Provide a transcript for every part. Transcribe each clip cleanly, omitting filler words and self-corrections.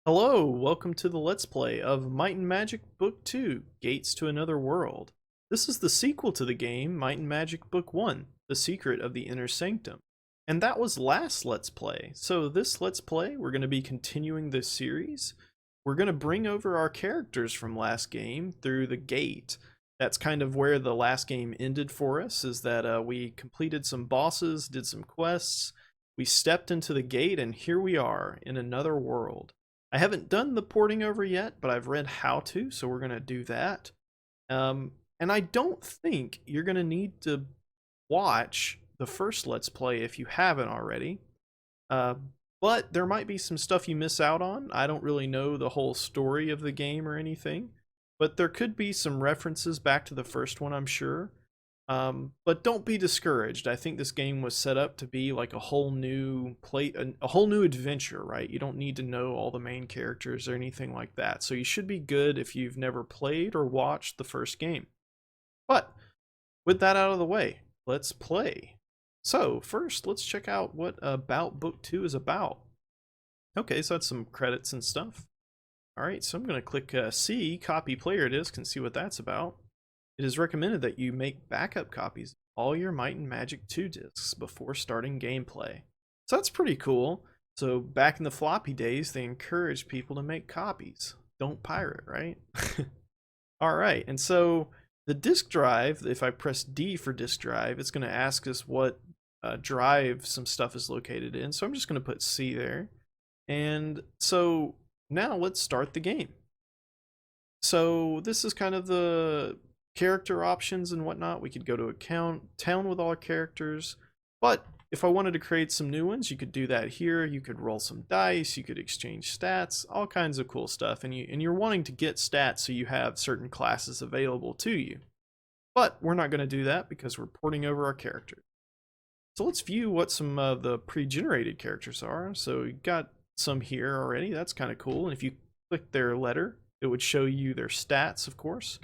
Hello, welcome to the Let's Play of Might and Magic Book 2, Gates to Another World. This is the sequel to the game Might and Magic Book 1, The Secret of the Inner Sanctum. And that was last Let's Play. So this Let's Play, we're going to be continuing this series. We're going to bring over our characters from last game through the gate. That's kind of where the last game ended for us, is that we completed some bosses, did some quests, we stepped into the gate, and here we are in another world. I haven't done the porting over yet, but I've read how to, so we're going to do that. And I don't think you're going to need to watch the first Let's Play if you haven't already. But there might be some stuff you miss out on. I don't really know the whole story of the game or anything, but there could be some references back to the first one, I'm sure. But don't be discouraged. I think this game was set up to be like a whole new a whole new adventure, right? You don't need to know all the main characters or anything like that. So you should be good if you've never played or watched the first game. But with that out of the way, let's play. So first, let's check out what About Book 2 is about. Okay, so that's some credits and stuff. All right, so I'm going to click C, copy player disc, and see what that's about. It is recommended that you make backup copies of all your Might and Magic 2 discs before starting gameplay. So that's pretty cool. So back in the floppy days, they encouraged people to make copies. Don't pirate, right? Alright, and so the disk drive, if I press D for disk drive, it's going to ask us what drive some stuff is located in. So I'm just going to put C there. And so now let's start the game. So this is kind of the character options and whatnot. We could go to account, town with all our characters, but if I wanted to create some new ones, you could do that here. You could roll some dice, you could exchange stats, all kinds of cool stuff, and you're wanting to get stats so you have certain classes available to you. But we're not going to do that because we're porting over our characters. So let's view what some of the pre-generated characters are. So you got some here already. That's kind of cool. And if you click their letter, it would show you their stats, of course.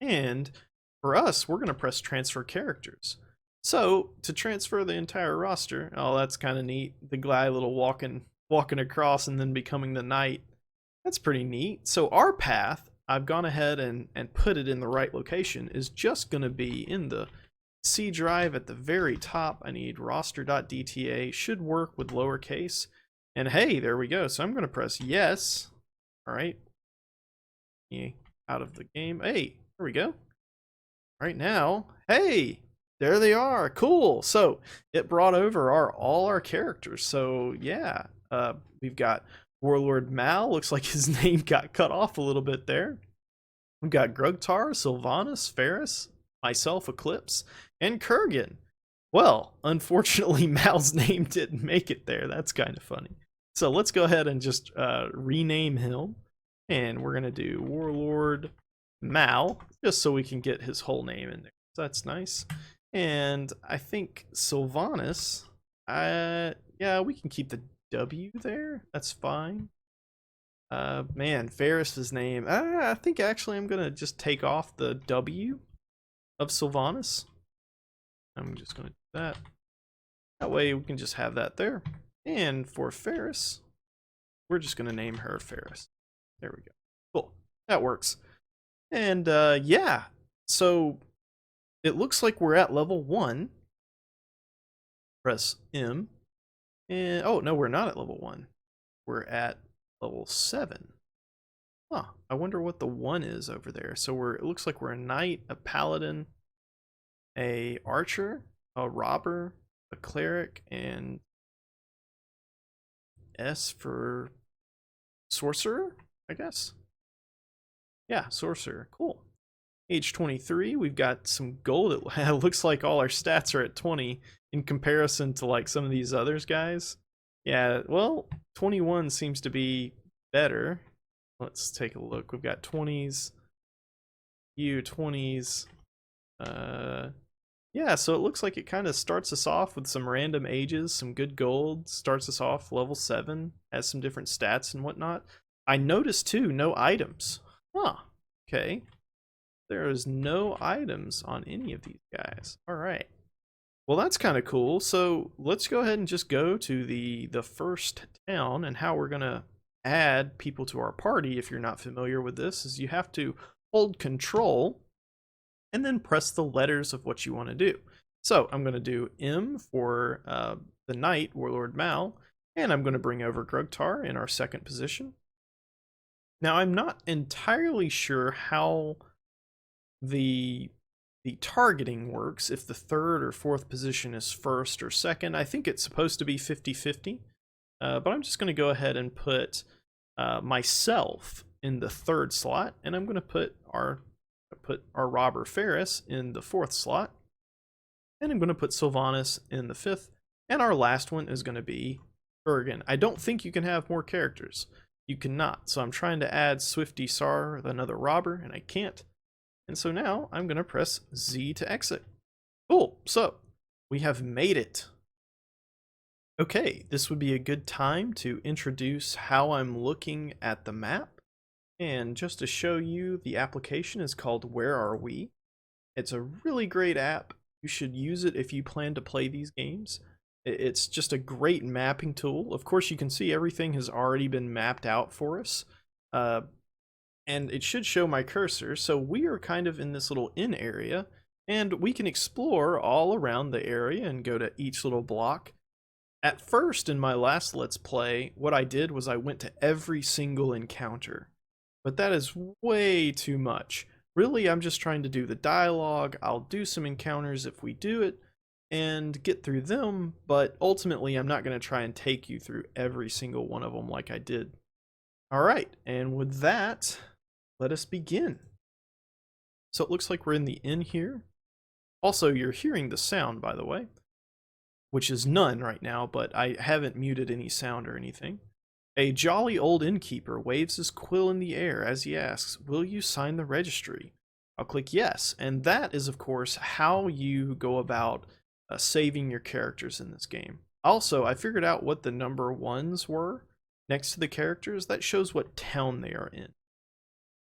And for us, we're going to press transfer characters. So to transfer the entire roster, oh, that's kind of neat. The guy little walking across and then becoming the knight. That's pretty neat. So our path, I've gone ahead and put it in the right location, is just going to be in the C drive at the very top. I need roster.dta, should work with lowercase. And hey, there we go. So I'm going to press yes. All right. Out of the game. Hey. There we go. Right now, hey, there they are. Cool. So it brought over all our characters. So yeah, we've got Warlord Mal. Looks like his name got cut off a little bit there. We've got Grugtar, Sylvanas, Ferris, myself, Eclipse, and Kurgan. Well, unfortunately, Mal's name didn't make it there. That's kind of funny. So let's go ahead and just rename him. And we're going to do Warlord Mal, just so we can get his whole name in there. So that's nice. And I think Sylvanas, yeah, we can keep the W there. That's fine. Man, Ferris's name. I think actually I'm gonna just take off the W of Sylvanas. I'm just gonna do that. That way we can just have that there. And for Ferris, we're just gonna name her Ferris. There we go. Cool. That works. And yeah, so it looks like we're at level 1. Press M. And oh, no, we're not at level 1. We're at level 7. Huh, I wonder what the 1 is over there. So it looks like we're a knight, a paladin, a archer, a robber, a cleric, and S for sorcerer, I guess. Yeah, sorcerer. Cool. Age 23, we've got some gold. It looks like all our stats are at 20 in comparison to like some of these others guys. Yeah, well, 21 seems to be better. Let's take a look. We've got 20s, U20s. Yeah, so it looks like it kind of starts us off with some random ages, some good gold, starts us off level 7, has some different stats and whatnot. I noticed too, no items. Huh, okay. There is no items on any of these guys. All right. Well, that's kind of cool. So let's go ahead and just go to the first town and how we're going to add people to our party, if you're not familiar with this, is you have to hold control and then press the letters of what you want to do. So I'm going to do M for the Knight, Warlord Mal, and I'm going to bring over Grugtar in our second position. Now I'm not entirely sure how the targeting works, if the third or fourth position is first or second. I think it's supposed to be 50-50, but I'm just going to go ahead and put myself in the third slot, and I'm going to put our robber Ferris in the fourth slot, and I'm going to put Sylvanas in the fifth, and our last one is going to be Bergen. I don't think you can have more characters. You cannot, so I'm trying to add Swifty Sar, another robber, and I can't. And so now I'm going to press Z to exit. Cool, so we have made it. Okay, this would be a good time to introduce how I'm looking at the map. And just to show you, the application is called Where Are We? It's a really great app. You should use it if you plan to play these games. It's just a great mapping tool. Of course, you can see everything has already been mapped out for us. And it should show my cursor. So we are kind of in this little inn area, and we can explore all around the area and go to each little block. At first, in my last Let's Play, what I did was I went to every single encounter. But that is way too much. Really, I'm just trying to do the dialogue. I'll do some encounters if we do it and get through them, but ultimately I'm not going to try and take you through every single one of them like I did. Alright, and with that, let us begin. So it looks like we're in the inn here. Also, you're hearing the sound, by the way, which is none right now, but I haven't muted any sound or anything. A jolly old innkeeper waves his quill in the air as he asks, "Will you sign the registry?" I'll click yes, and that is, of course, how you go about saving your characters in this game. Also, I figured out what the number ones were next to the characters. That shows what town they are in,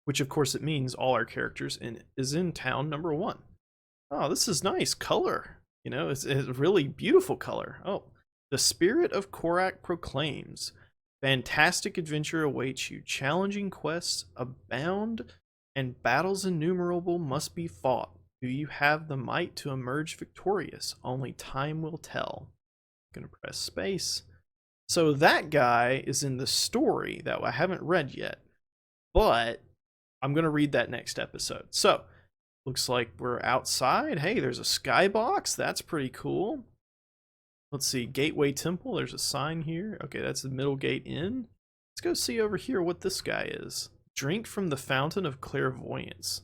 which, of course, it means all our characters is in town number 1. Oh, this is nice color. You know, it's a really beautiful color. Oh, the spirit of Korak proclaims. Fantastic adventure awaits you. Challenging quests abound, and battles innumerable must be fought. Do you have the might to emerge victorious? Only time will tell. I'm gonna press space. So that guy is in the story that I haven't read yet, but I'm gonna read that next episode. So, looks like we're outside. Hey, there's a skybox. That's pretty cool. Let's see, Gateway Temple, there's a sign here. Okay, that's the Middle Gate Inn. Let's go see over here what this guy is. Drink from the Fountain of Clairvoyance.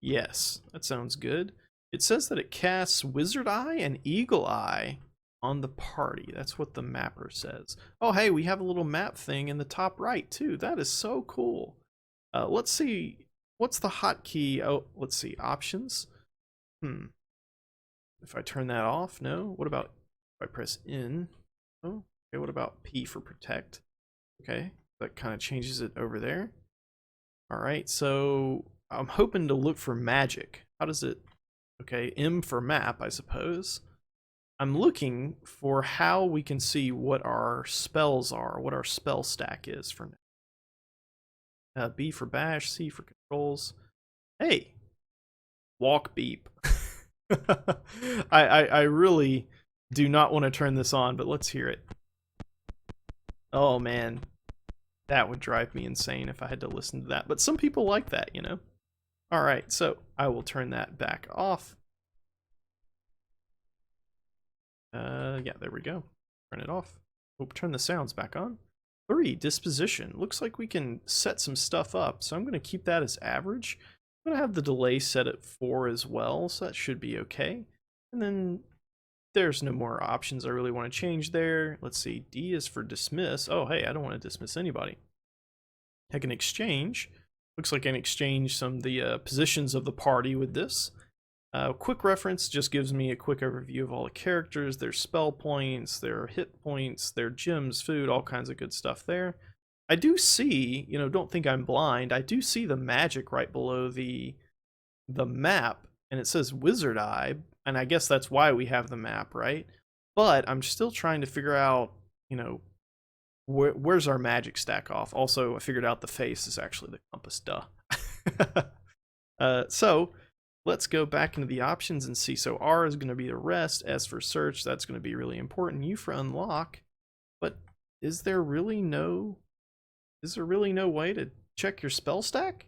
Yes, that sounds good. It says that it casts Wizard Eye and Eagle Eye on the party. That's what the mapper says. Oh, hey, we have a little map thing in the top right, too. That is so cool. Let's see, what's the hotkey? Oh, let's see, options. If I turn that off, no? What about I press in? Oh, okay, what about P for protect? Okay, that kind of changes it over there. Alright, so I'm hoping to look for magic. How does it... Okay, M for map, I suppose. I'm looking for how we can see what our spells are, what our spell stack is for now. B for bash, C for controls. Hey! Walk beep. I really... do not want to turn this on, but let's hear it. Oh man, that would drive me insane if I had to listen to that. But some people like that, you know. Alright, so I will turn that back off. Yeah, there we go. Turn it off. Oh, turn the sounds back on. 3, disposition. Looks like we can set some stuff up, so I'm going to keep that as average. I'm going to have the delay set at 4 as well, so that should be okay. And then there's no more options I really want to change there. Let's see, D is for dismiss. Oh, hey, I don't want to dismiss anybody. I can exchange. Looks like I can exchange some of the positions of the party with this. Quick reference just gives me a quick overview of all the characters, their spell points, their hit points, their gems, food, all kinds of good stuff there. I do see, you know, don't think I'm blind, I do see the magic right below the map, and it says Wizard Eye, and I guess that's why we have the map, right? But I'm still trying to figure out, you know, where's our magic stack off? Also, I figured out the face is actually the compass, duh. So let's go back into the options and see. So R is going to be the rest. S for search, that's going to be really important. U for unlock. But is there really no way to check your spell stack?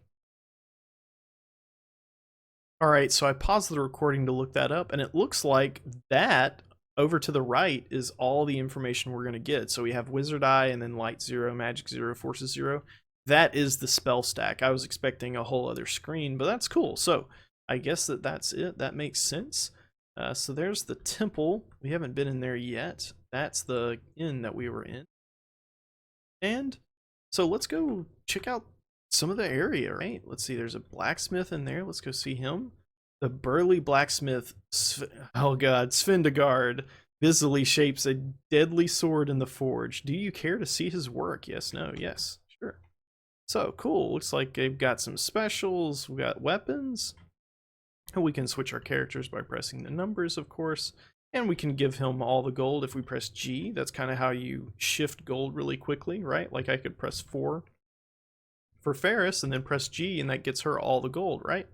All right, so I paused the recording to look that up, and it looks like that over to the right is all the information we're going to get. So we have Wizard Eye and then Light 0, Magic 0, Forces 0. That is the spell stack. I was expecting a whole other screen, but that's cool. So I guess that's it. That makes sense. So there's the temple. We haven't been in there yet. That's the inn that we were in. And so let's go check out some of the area, right? Let's see, there's a blacksmith in there. Let's go see him. The burly blacksmith, oh god, Svendegard, busily shapes a deadly sword in the forge. Do you care to see his work? Yes, no, yes, sure. So, cool. Looks like they've got some specials. We got weapons. We can switch our characters by pressing the numbers, of course. And we can give him all the gold if we press G. That's kind of how you shift gold really quickly, right? Like I could press 4 for Ferris and then press G, and that gets her all the gold, right?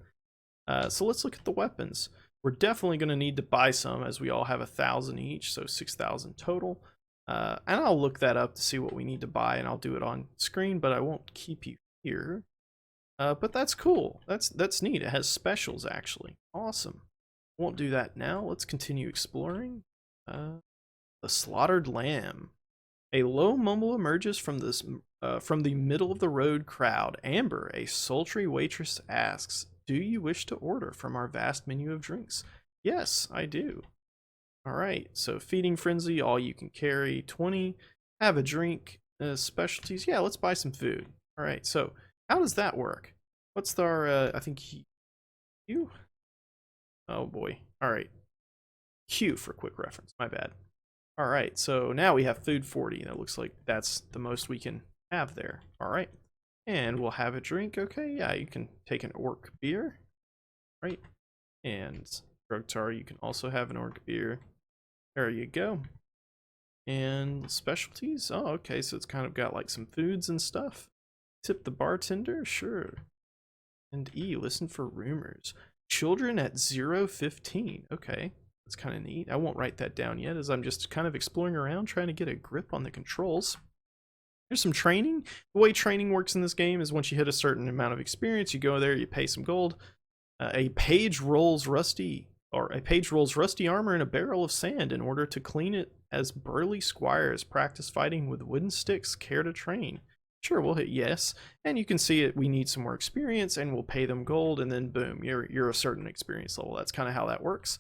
So let's look at the weapons. We're definitely going to need to buy some, as we all have 1,000 each, so 6,000 total. And I'll look that up to see what we need to buy, and I'll do it on screen, but I won't keep you here. But that's cool. That's neat. It has specials, actually. Awesome. Won't do that now. Let's continue exploring. The slaughtered lamb. A low mumble emerges from the middle of the road crowd. Amber, a sultry waitress, asks, "Do you wish to order from our vast menu of drinks?" Yes, I do. All right. So feeding frenzy, all you can carry, 20. Have a drink. Specialties. Yeah, let's buy some food. All right. So how does that work? What's our? I think Q. Oh boy. All right. Q for quick reference. My bad. All right, so now we have food 40. That looks like that's the most we can have there. All right, and we'll have a drink. Okay, yeah, you can take an orc beer, right? And Grugtar, you can also have an orc beer. There you go. And specialties. Oh, okay, so it's kind of got like some foods and stuff. Tip the bartender, sure. And E, listen for rumors. Children at 0:15. Okay. That's kind of neat. I won't write that down yet, as I'm just kind of exploring around trying to get a grip on the controls. There's some training. The way training works in this game is once you hit a certain amount of experience, you go there, you pay some gold. A page rolls rusty armor in a barrel of sand in order to clean it as burly squires practice fighting with wooden sticks. Care to train? Sure, we'll hit yes, and you can see it. We need some more experience, and we'll pay them gold, and then boom, you're a certain experience level. That's kind of how that works.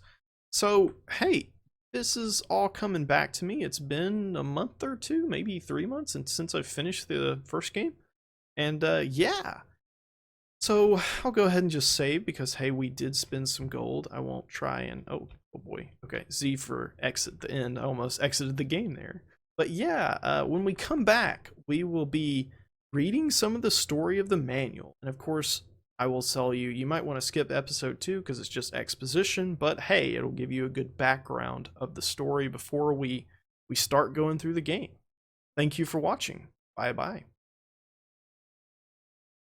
So, hey, this is all coming back to me. It's been a month or two, maybe 3 months since I've finished the first game. And yeah. So I'll go ahead and just save because, hey, we did spend some gold. I won't try and, oh boy. Okay, Z for exit the end. I almost exited the game there. But yeah, when we come back, we will be reading some of the story of the manual. And of course, I will tell you, you might want to skip episode 2 because it's just exposition, but hey, it'll give you a good background of the story before we start going through the game. Thank you for watching. Bye-bye.